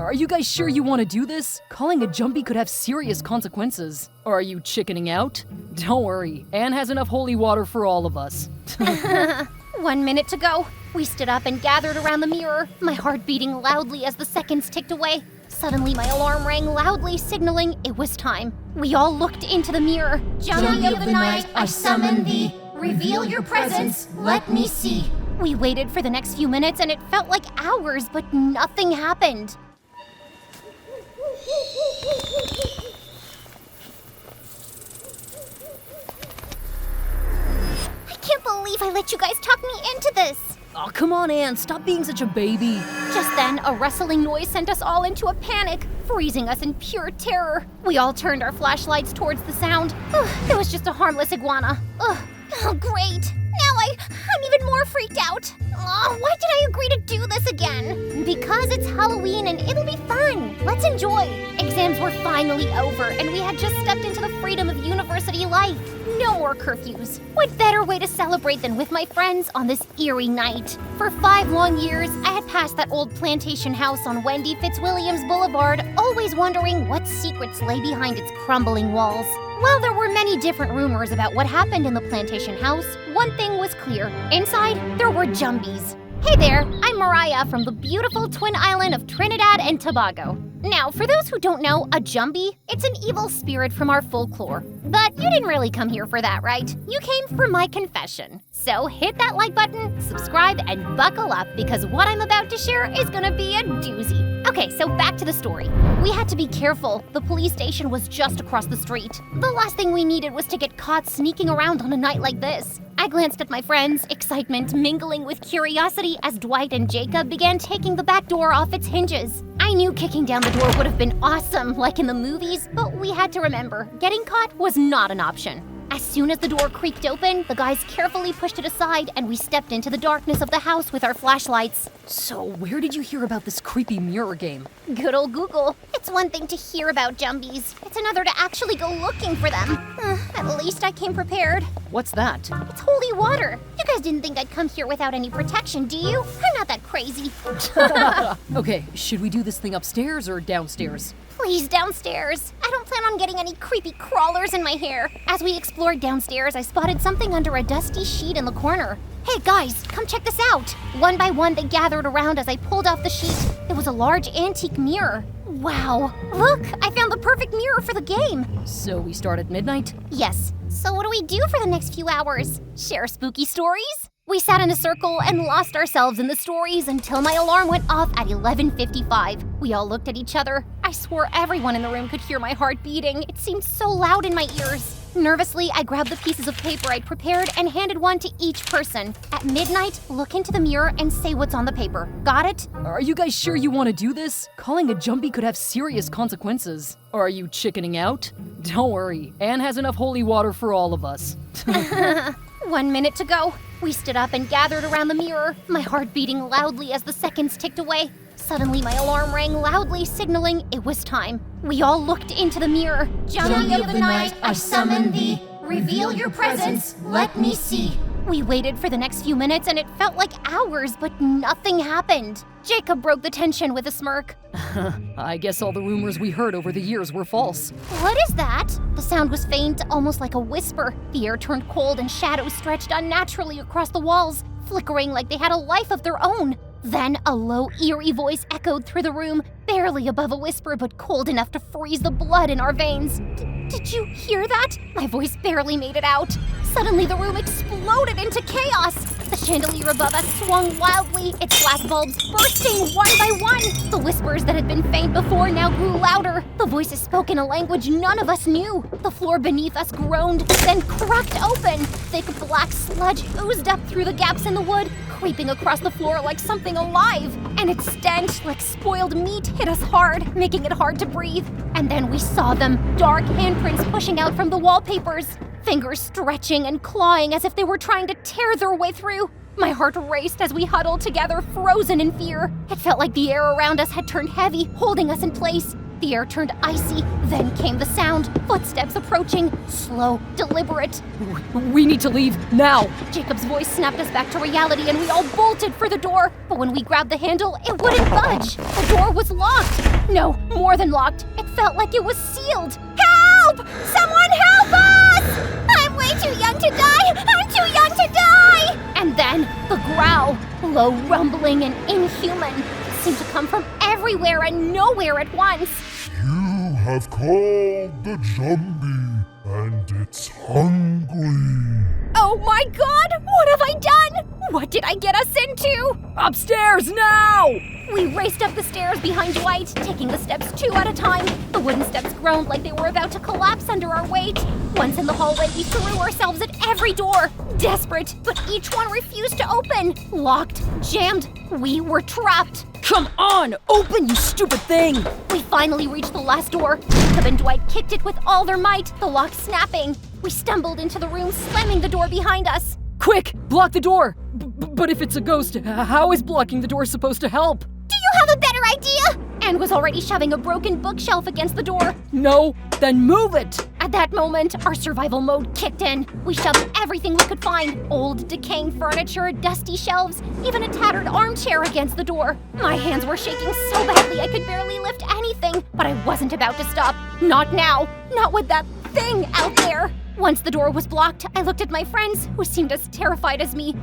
Are you guys sure you want to do this? Calling a Jumbie could have serious consequences. Are you chickening out? Don't worry, Anne has enough holy water for all of us. 1 minute to go. We stood up and gathered around the mirror, my heart beating loudly as the seconds ticked away. Suddenly, my alarm rang loudly, signaling it was time. We all looked into the mirror. Jumbie of the night, I summon thee. Reveal your presence, let me see. We waited for the next few minutes and it felt like hours, but nothing happened. I can't believe I let you guys talk me into this. Oh, come on, Anne, stop being such a baby. Just then, a rustling noise sent us all into a panic, freezing us in pure terror. We all turned our flashlights towards the sound. It was just a harmless iguana. Oh, great. Now I'm even more freaked out. Why did I agree to do this again? Because it's Halloween and it'll be fun. Let's enjoy. Exams were finally over and we had just stepped into the freedom of university life. No more curfews. What better way to celebrate than with my friends on this eerie night? For 5 long years, I had passed that old plantation house on Wendy Fitzwilliams Boulevard, always wondering what secrets lay behind its crumbling walls. While there were many different rumors about what happened in the plantation house, one thing was clear. Inside, there were Jumbies. Hey there, I'm Mariah from the beautiful twin island of Trinidad and Tobago. Now, for those who don't know, a Jumbie, it's an evil spirit from our folklore. But you didn't really come here for that, right? You came for my confession. So hit that like button, subscribe, and buckle up because what I'm about to share is gonna be a doozy. Okay, so back to the story. We had to be careful. The police station was just across the street. The last thing we needed was to get caught sneaking around on a night like this. I glanced at my friends, excitement mingling with curiosity as Dwight and Jacob began taking the back door off its hinges. I knew kicking down the door would have been awesome, like in the movies, but we had to remember, getting caught was not an option. As soon as the door creaked open, the guys carefully pushed it aside and we stepped into the darkness of the house with our flashlights. So, where did you hear about this creepy mirror game? Good old Google. It's one thing to hear about Jumbies. It's another to actually go looking for them. At least I came prepared. What's that? It's holy water. You guys didn't think I'd come here without any protection, do you? I'm not that crazy. Okay, should we do this thing upstairs or downstairs? Please, downstairs. I don't plan on getting any creepy crawlers in my hair. As we explored downstairs, I spotted something under a dusty sheet in the corner. Hey guys, come check this out. One by one, they gathered around as I pulled off the sheet. It was a large antique mirror. Wow, look, I found the perfect mirror for the game. So we start at midnight? Yes. So what do we do for the next few hours? Share spooky stories? We sat in a circle and lost ourselves in the stories until my alarm went off at 11:55. We all looked at each other. I swore everyone in the room could hear my heart beating. It seemed so loud in my ears. Nervously, I grabbed the pieces of paper I'd prepared and handed one to each person. At midnight, look into the mirror and say what's on the paper. Got it? Are you guys sure you want to do this? Calling a Jumbie could have serious consequences. Are you chickening out? Don't worry, Anne has enough holy water for all of us. 1 minute to go. We stood up and gathered around the mirror, my heart beating loudly as the seconds ticked away. Suddenly, my alarm rang loudly, signaling it was time. We all looked into the mirror. Jumbie of the night, I summon thee. Reveal your presence, let me see. We waited for the next few minutes and it felt like hours, but nothing happened. Jacob broke the tension with a smirk. I guess all the rumors we heard over the years were false. What is that? The sound was faint, almost like a whisper. The air turned cold and shadows stretched unnaturally across the walls, flickering like they had a life of their own. Then a low, eerie voice echoed through the room, barely above a whisper but cold enough to freeze the blood in our veins. Did you hear that? My voice barely made it out. Suddenly, the room exploded into chaos. The chandelier above us swung wildly, its glass bulbs bursting one by one. The whispers that had been faint before now grew louder. The voices spoke in a language none of us knew. The floor beneath us groaned, then cracked open. Thick black sludge oozed up through the gaps in the wood, creeping across the floor like something alive. And its stench, like spoiled meat, hit us hard, making it hard to breathe. And then we saw them, dark handprints pushing out from the wallpapers. Fingers stretching and clawing as if they were trying to tear their way through. My heart raced as we huddled together, frozen in fear. It felt like the air around us had turned heavy, holding us in place. The air turned icy, then came the sound. Footsteps approaching, slow, deliberate. We need to leave, now! Jacob's voice snapped us back to reality and we all bolted for the door. But when we grabbed the handle, it wouldn't budge. The door was locked. No, more than locked. It felt like it was sealed. Help! Someone help us! I'm way too young to die! I'm too young to die! And then the growl, low, rumbling, and inhuman, seemed to come from everywhere and nowhere at once. You have called the Jumbie, and it's hungry. Oh my god! What have I done? What did I get us into? Upstairs now! We raced up the stairs behind Dwight, taking the steps 2 at a time. The wooden steps groaned like they were about to collapse under our weight. Once in the hallway, we threw ourselves at every door, desperate, but each one refused to open. Locked, jammed, we were trapped. Come on, open, you stupid thing! We finally reached the last door. Jacob and Dwight kicked it with all their might, the lock snapping. We stumbled into the room, slamming the door behind us. Quick, block the door! But if it's a ghost, how is blocking the door supposed to help? Do you have a better idea? Anne was already shoving a broken bookshelf against the door. No, then move it! At that moment, our survival mode kicked in. We shoved everything we could find. Old, decaying furniture, dusty shelves, even a tattered armchair against the door. My hands were shaking so badly I could barely lift anything, but I wasn't about to stop. Not now. Not with that thing out there. Once the door was blocked, I looked at my friends, who seemed as terrified as me.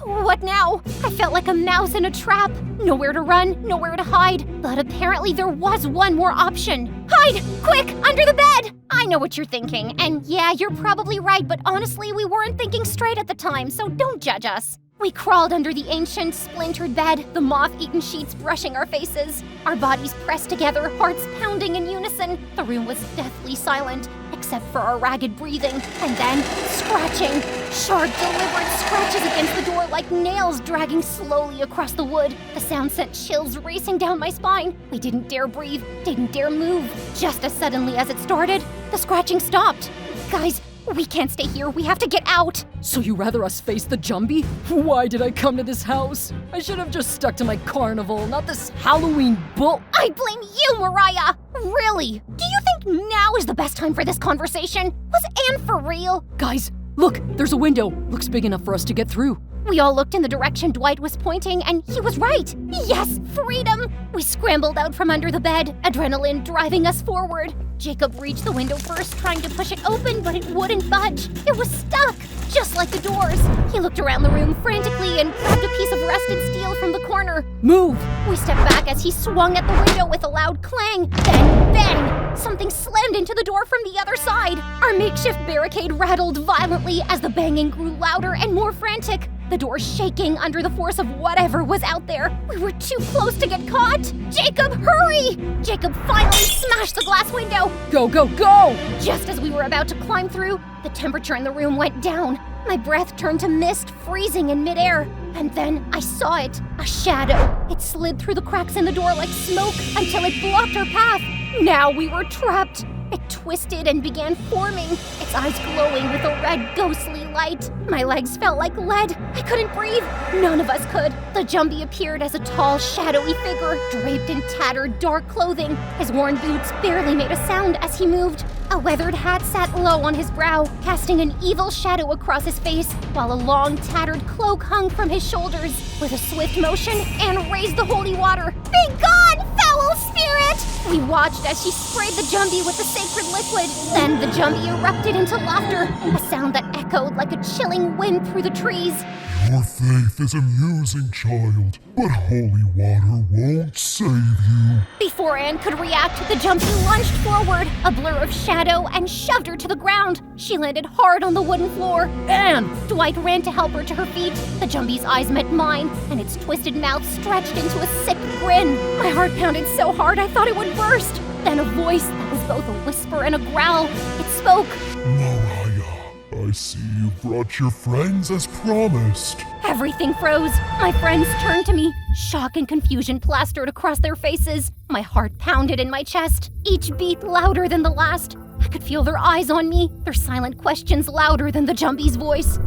What now? I felt like a mouse in a trap. Nowhere to run, nowhere to hide. But apparently there was one more option. Hide! Quick! Under the bed! I know what you're thinking, and yeah, you're probably right, but honestly, we weren't thinking straight at the time, so don't judge us. We crawled under the ancient, splintered bed, the moth-eaten sheets brushing our faces. Our bodies pressed together, hearts pounding in unison. The room was deathly silent, except for our ragged breathing. And then, scratching. Sharp, deliberate scratches against the door like nails dragging slowly across the wood. The sound sent chills racing down my spine. We didn't dare breathe, didn't dare move. Just as suddenly as it started, the scratching stopped. Guys, we can't stay here. We have to get out. So you rather us face the Jumbie? Why did I come to this house? I should have just stuck to my carnival, not this Halloween bull. I blame you, Mariah! Really? Do you think now is the best time for this conversation? Was Anne for real? Guys, look, there's a window. Looks big enough for us to get through. We all looked in the direction Dwight was pointing, and he was right. Yes, freedom! We scrambled out from under the bed, adrenaline driving us forward. Jacob reached the window first, trying to push it open, but it wouldn't budge. It was stuck, just like the doors. He looked around the room frantically and grabbed a piece of rusted steel from the corner. Move! We stepped back as he swung at the window with a loud clang. Then, bang! Something slammed into the door from the other side. Our makeshift barricade rattled violently as the banging grew louder and more frantic. The door shaking under the force of whatever was out there. We were too close to get caught. Jacob, hurry! Jacob finally smashed the glass window. Go, go, go! Just as we were about to climb through, the temperature in the room went down. My breath turned to mist, freezing in midair. And then I saw it, a shadow. It slid through the cracks in the door like smoke until it blocked our path. Now we were trapped. It twisted and began forming, its eyes glowing with a red, ghostly light. My legs felt like lead. I couldn't breathe. None of us could. The Jumbie appeared as a tall, shadowy figure, draped in tattered, dark clothing. His worn boots barely made a sound as he moved. A weathered hat sat low on his brow, casting an evil shadow across his face, while a long, tattered cloak hung from his shoulders. With a swift motion, Anne raised the holy water. Be gone, foul spirit! We watched as she sprayed the Jumbie with the sacred liquid. Then the Jumbie erupted into laughter, a sound that echoed like a chilling wind through the trees. Your faith is amusing, child, but holy water won't save you. Before Anne could react, the Jumbie lunged forward, a blur of shadow, and shoved her to the ground. She landed hard on the wooden floor. Anne! Dwight ran to help her to her feet. The Jumbie's eyes met mine, and its twisted mouth stretched into a sick grin. My heart pounded so hard I thought it would burst. Then a voice that was both a whisper and a growl. It spoke. Mariah, I see you brought your friends as promised. Everything froze. My friends turned to me. Shock and confusion plastered across their faces. My heart pounded in my chest, each beat louder than the last. I could feel their eyes on me, their silent questions louder than the Jumbie's voice.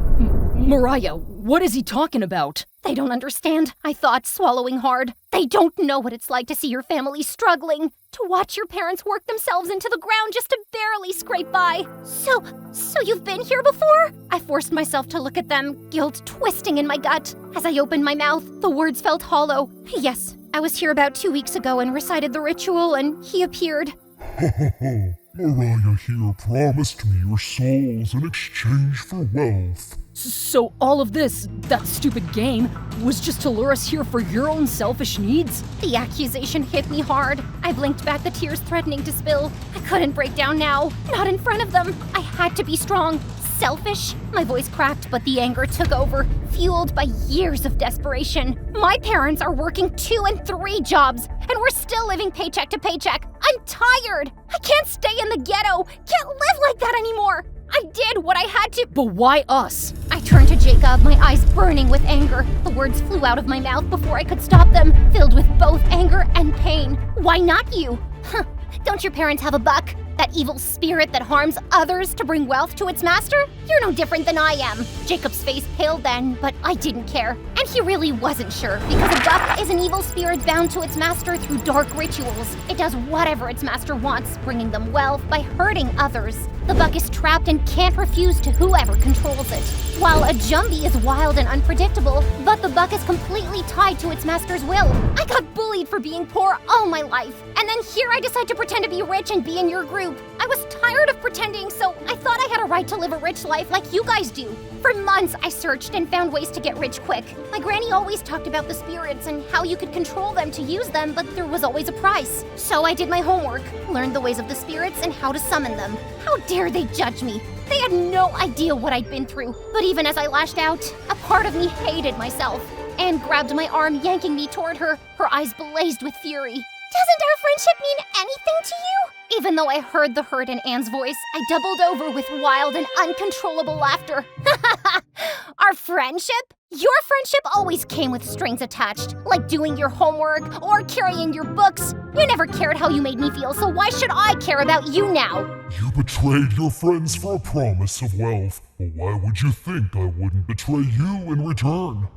Mariah, what is he talking about? They don't understand, I thought, swallowing hard. They don't know what it's like to see your family struggling, to watch your parents work themselves into the ground just to barely scrape by. So you've been here before? I forced myself to look at them, guilt twisting in my gut. As I opened my mouth, the words felt hollow. Yes, I was here about 2 weeks ago and recited the ritual, and he appeared. Mariah here promised me your souls in exchange for wealth. So all of this, that stupid game, was just to lure us here for your own selfish needs? The accusation hit me hard. I blinked back, the tears threatening to spill. I couldn't break down now, not in front of them. I had to be strong. Selfish? My voice cracked, but the anger took over, fueled by years of desperation. My parents are working 2 and 3 jobs, and we're still living paycheck to paycheck. I'm tired. I can't stay in the ghetto. Can't live like that anymore. I did what I had to. But why us? I turned to Jacob, my eyes burning with anger. The words flew out of my mouth before I could stop them, filled with both anger and pain. Why not you? Huh. Don't your parents have a buck? That evil spirit that harms others to bring wealth to its master? You're no different than I am. Jacob's face paled then, but I didn't care. And he really wasn't sure, because a buck is an evil spirit bound to its master through dark rituals. It does whatever its master wants, bringing them wealth by hurting others. The buck is trapped and can't refuse to whoever controls it. While a Jumbie is wild and unpredictable, but the buck is completely tied to its master's will. I got bullied for being poor all my life, and then here I decide to pretend to be rich and be in your group. I was tired of pretending, so I thought I had a right to live a rich life like you guys do. For months, I searched and found ways to get rich quick. My granny always talked about the spirits and how you could control them to use them, but there was always a price. So I did my homework, learned the ways of the spirits and how to summon them. How dare they judge me? They had no idea what I'd been through. But even as I lashed out, a part of me hated myself. Anne grabbed my arm, yanking me toward her. Her eyes blazed with fury. Doesn't our friendship mean anything to you? Even though I heard the hurt in Anne's voice, I doubled over with wild and uncontrollable laughter. Our friendship? Your friendship always came with strings attached, like doing your homework or carrying your books. You never cared how you made me feel, so why should I care about you now? You betrayed your friends for a promise of wealth. Well, why would you think I wouldn't betray you in return?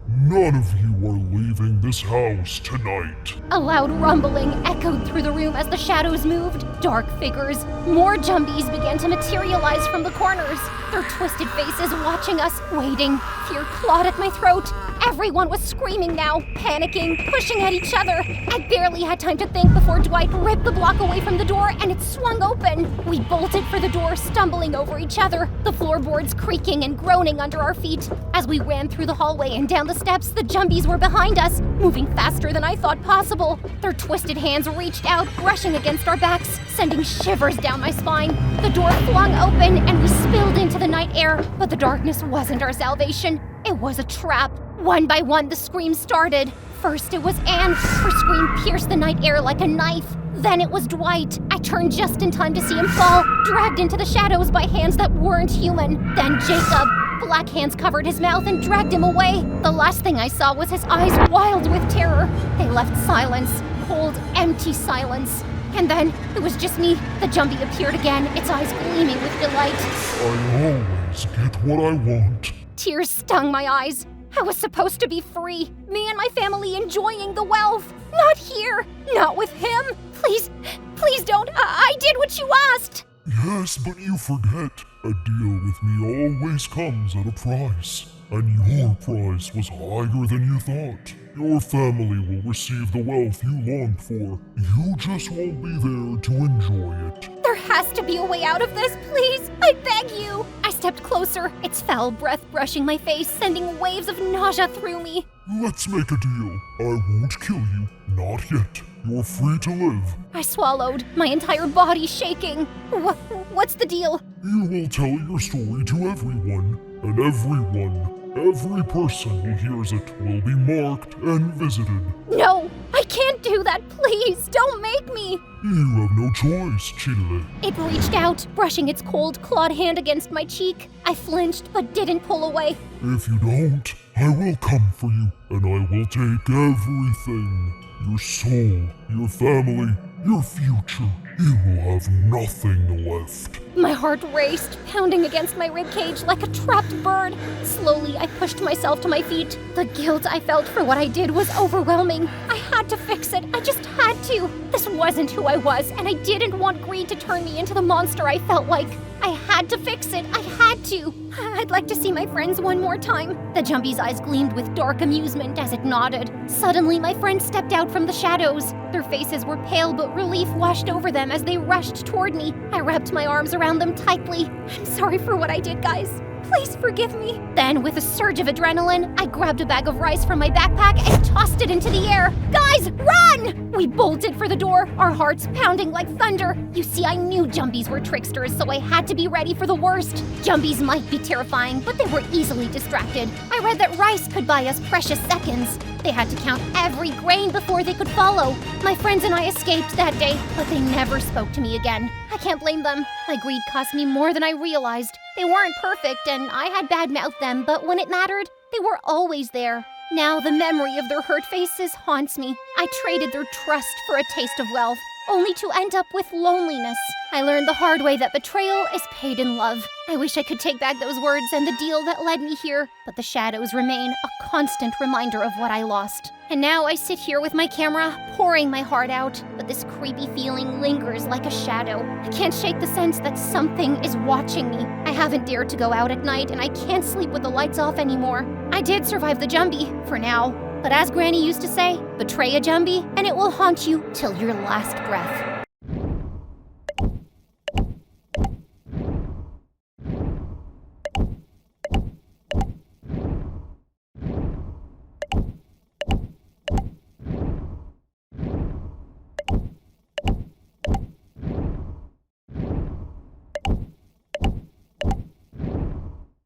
None of you are leaving this house tonight. A loud rumbling echoed through the room as the shadows moved. Dark figures, more Jumbies began to materialize from the corners. Their twisted faces watching us, waiting. Fear clawed at my throat. Everyone was screaming now, panicking, pushing at each other. I barely had time to think before Dwight ripped the block away from the door and it swung open. We bolted for the door, stumbling over each other, the floorboards creaking and groaning under our feet. As we ran through the hallway and down the steps, the Jumbies were behind us, moving faster than I thought possible. Their twisted hands reached out, brushing against our backs, sending shivers down my spine. The door flung open and we spilled into the night air, but the darkness wasn't our salvation. It was a trap. One by one, the screams started. First, it was Anne. Her scream pierced the night air like a knife. Then it was Dwight. I turned just in time to see him fall, dragged into the shadows by hands that weren't human. Then Jacob. Black hands covered his mouth and dragged him away. The last thing I saw was his eyes wild with terror. They left silence, cold, empty silence. And then it was just me. The Jumbie appeared again, its eyes gleaming with delight. I always get what I want. Tears stung my eyes. I was supposed to be free. Me and my family enjoying the wealth. Not here. Not with him. Please don't. I did what you asked. Yes, but you forget. A deal with me always comes at a price. And your price was higher than you thought. Your family will receive the wealth you longed for. You just won't be there to enjoy it. There has to be a way out of this, please. I beg you. I stepped closer, its foul breath brushing my face, sending waves of nausea through me. Let's make a deal. I won't kill you. Not yet. You're free to live. I swallowed, my entire body shaking. What's the deal? You will tell your story to everyone, and every person who hears it will be marked and visited. No, I can't do that, please. Don't make me. You have no choice, Chile. It reached out, brushing its cold, clawed hand against my cheek. I flinched, but didn't pull away. If you don't, I will come for you, and I will take everything. Your soul, your family, your future. You will have nothing left. My heart raced, pounding against my ribcage like a trapped bird. Slowly, I pushed myself to my feet. The guilt I felt for what I did was overwhelming. I had had to fix it. I just had to. This wasn't who I was, and I didn't want greed to turn me into the monster I felt like. I had to fix it. I had to. I'd like to see my friends one more time. The Jumbie's eyes gleamed with dark amusement as it nodded. Suddenly, my friends stepped out from the shadows. Their faces were pale, but relief washed over them as they rushed toward me. I wrapped my arms around them tightly. I'm sorry for what I did, guys. Please forgive me. Then, with a surge of adrenaline, I grabbed a bag of rice from my backpack and tossed it into the air. Guys, run! We bolted for the door, our hearts pounding like thunder. You see, I knew Jumbies were tricksters, so I had to be ready for the worst. Jumbies might be terrifying, but they were easily distracted. I read that rice could buy us precious seconds. They had to count every grain before they could follow. My friends and I escaped that day, but they never spoke to me again. I can't blame them. My greed cost me more than I realized. They weren't perfect, and I had bad-mouthed them, but when it mattered, they were always there. Now the memory of their hurt faces haunts me. I traded their trust for a taste of wealth, only to end up with loneliness. I learned the hard way that betrayal is paid in love. I wish I could take back those words and the deal that led me here, but the shadows remain a constant reminder of what I lost. And now I sit here with my camera, pouring my heart out, but this creepy feeling lingers like a shadow. I can't shake the sense that something is watching me. I haven't dared to go out at night, and I can't sleep with the lights off anymore. I did survive the Jumbie, for now. But as Granny used to say, betray a Jumbie, and it will haunt you till your last breath.